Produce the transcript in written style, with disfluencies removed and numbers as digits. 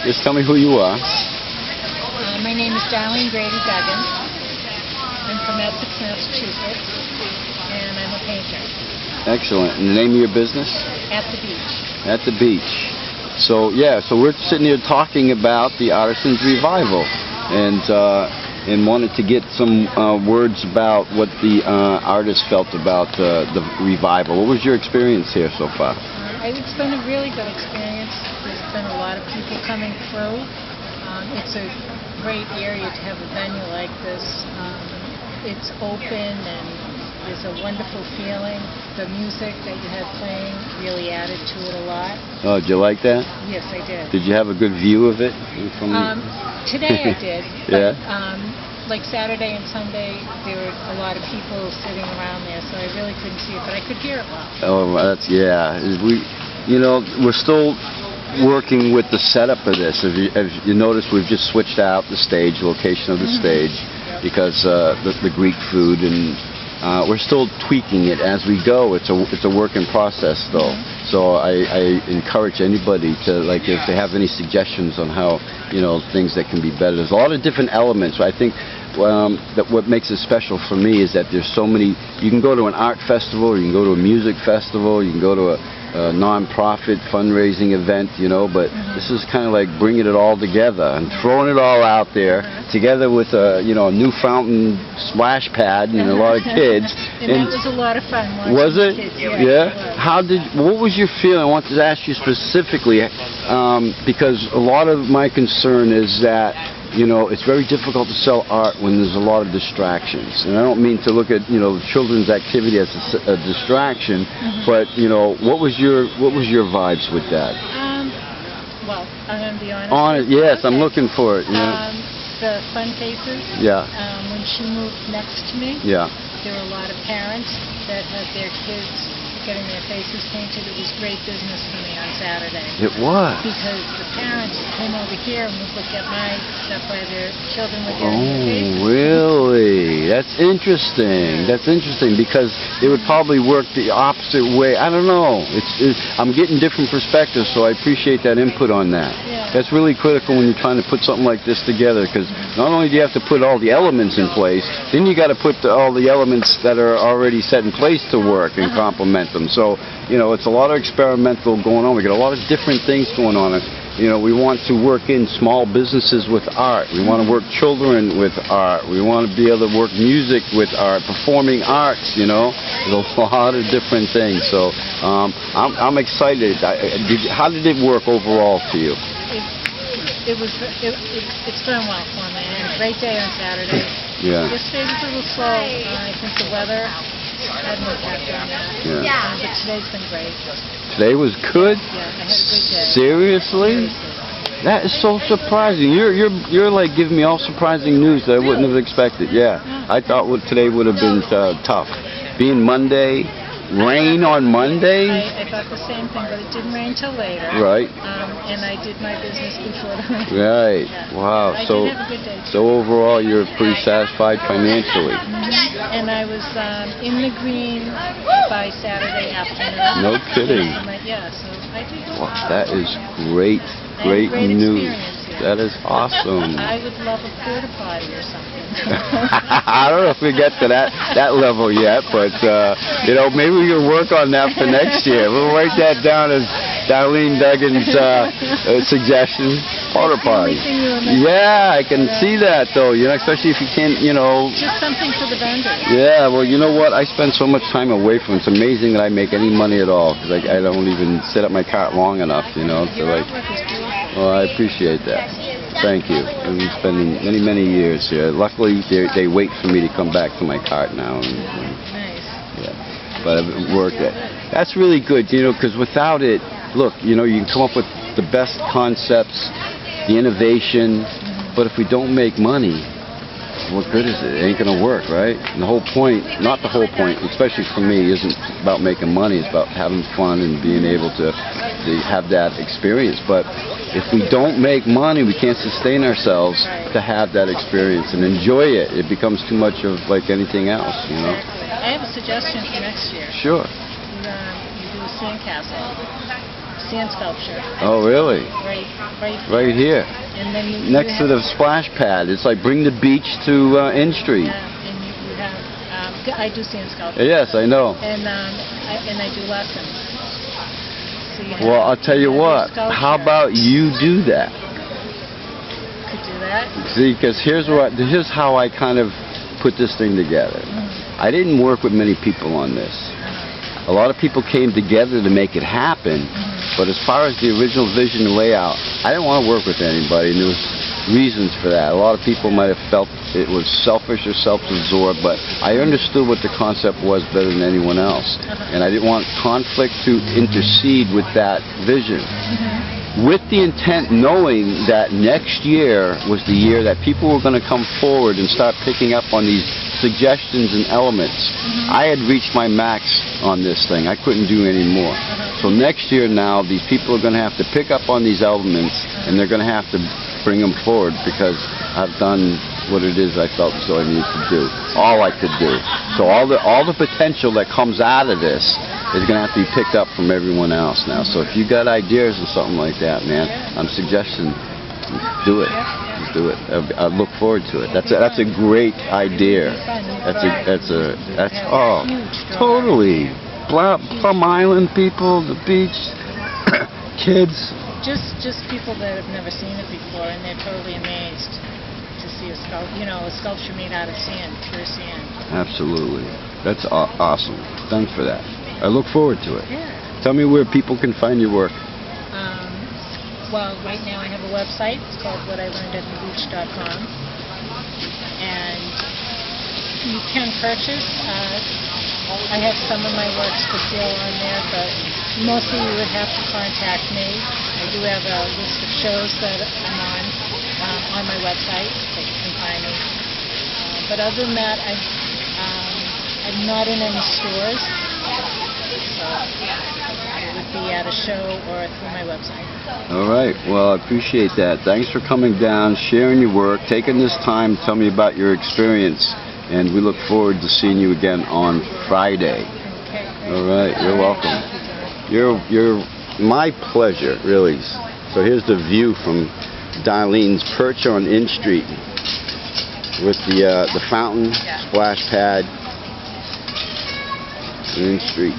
Just tell me who you are. My name is Darlene Grady Duggan. I'm from Essex, Massachusetts, and I'm a painter. Excellent. And the name of your business? At the Beach. At the Beach. So we're sitting here talking about the Artisans Revival, and wanted to get some words about what the artists felt about the revival. What was your experience here so far? It's been a really good experience. There's been a lot of people coming through. It's a great area to have a venue like this. It's open and there's a wonderful feeling. The music that you had playing really added to it a lot. Oh, did you like that? Yes, I did. Did you have a good view of it? Today I did. Yeah. But, like Saturday and Sunday, there were a lot of people sitting around there, so I really couldn't see it, but I could hear it well. Oh, we're still working with the setup of this. As you notice, we've just switched out the stage, location of the stage, because the Greek food, and we're still tweaking it as we go. It's a work in process, though. So I encourage anybody to, like, if they have any suggestions on how, things that can be better. There's a lot of different elements. I think that what makes it special for me is that there's so many. You can go to an art festival, or you can go to a music festival, you can go to a non-profit fundraising event, but this is kind of like bringing it all together and throwing it all out there together with a new fountain splash pad and a lot of kids. and that was a lot of fun. Was it? Kids, yeah. What was your feeling? I wanted to ask you specifically because a lot of my concern is that it's very difficult to sell art when there's a lot of distractions. And I don't mean to look at, children's activity as a distraction, but, what was your vibes with that? Well, I'm going to be honest. Yes, I'm looking for it. The Fun Faces. Yeah. When she moved next to me. Yeah. There were a lot of parents that had their kids getting their faces painted. It was great business for me on Saturday. It was. Because the parents came over here and would look at my stuff while their children were getting their faces. Oh, really? That's interesting. That's interesting because it would probably work the opposite way. I don't know. I'm getting different perspectives, so I appreciate that input on that. Yeah. That's really critical when you're trying to put something like this together, because not only do you have to put all the elements in place, then you got to put all the elements that are already set in place to work and complement them. So, it's a lot of experimental going on. We got a lot of different things going on. We want to work in small businesses with art. We want to work children with art. We want to be able to work music with art, performing arts, There's a lot of different things. So I'm excited. How did it work overall to you? It's going well for me. I had a great day on Saturday. Yeah. Yesterday was a little slow. I think the weather had an impact on that. Yeah. But today's been great. Today was good? Yeah, I had a good day. Seriously? That is so surprising. You're like giving me all surprising news that I wouldn't have expected. Yeah. I thought today would have been tough. Being Monday, rain on Monday? I thought the same thing, but it didn't rain till later. Right. And I did my business before the rain. Right. Yeah. Wow. I So did have a good day too. so overall, you're pretty satisfied financially. And I was in the green by Saturday afternoon. No kidding. Yeah, so I did. Wow, that is great Great news. experience here. That is awesome. I would love a porta potty or something. I don't know if we get to that level yet, but maybe we can work on that for next year. We'll write that down as Darlene Duggan's suggestion. Porta potty. Yeah, I can see that though. Especially if you can't, Just something for the vendors. Yeah, well, you know what? I spend so much time away from it. It's amazing that I make any money at all, because I don't even sit at my cart long enough, to like. Well, I appreciate that. Thank you. I've been spending many years here. Luckily, they wait for me to come back to my cart now. Nice. Yeah, but I've worked it. That's really good, because without it, look, you can come up with the best concepts, the innovation, but if we don't make money, what good is it? It ain't going to work, right? And the whole point, not the whole point, especially for me, isn't about making money. It's about having fun and being able to have that experience. But if we don't make money, we can't sustain ourselves to have that experience and enjoy it. It becomes too much of like anything else, I have a suggestion for next year. Sure. You do a sandcastle. sand sculpture. Oh, really? Right, Right here, And then you next to have, the splash pad. It's like bring the beach to N Street. yeah, and you have. I do sand sculpture. Yes, I know. And I do lessons. So you Well, have- I'll tell you have your what. sculpture. How about you do that? Could do that. See, because here's how I kind of put this thing together. Mm-hmm. I didn't work with many people on this. A lot of people came together to make it happen, but as far as the original vision and layout, I didn't want to work with anybody, and there was reasons for that. A lot of people might have felt it was selfish or self-absorbed, but I understood what the concept was better than anyone else, and I didn't want conflict to intercede with that vision. With the intent knowing that next year was the year that people were going to come forward and start picking up on these suggestions and elements. I had reached my max on this thing. I couldn't do any more. So next year now, these people are going to have to pick up on these elements, and they're going to have to bring them forward because I've done what it is I felt as though I needed to do. All I could do. So all the potential that comes out of this is going to have to be picked up from everyone else now. So if you got ideas or something like that, man, I'm suggesting do it. Just do it. I look forward to it. That's a great idea. That's oh, totally. Plum Island people, the beach, kids. Just people that have never seen it before, and they're totally amazed to see a sculpture made out of sand, pure sand. Absolutely. That's awesome. Thanks for that. I look forward to it. Yeah. Tell me where people can find your work. Well, right now I have a website. It's called whatIlearnedAtTheBeach.com, and you can purchase. I have some of my works for sale on there, but mostly you would have to contact me. I do have a list of shows that I'm on my website that you can find me. But other than that, I'm not in any stores, so it would be at a show or through my website. All right. Well, I appreciate that. Thanks for coming down, sharing your work, taking this time to tell me about your experience, and we look forward to seeing you again on Friday. Okay. All right. You're welcome. Thank you, John. You're my pleasure, really. So here's the view from Darlene's perch on N Street with the fountain, splash pad, N Street.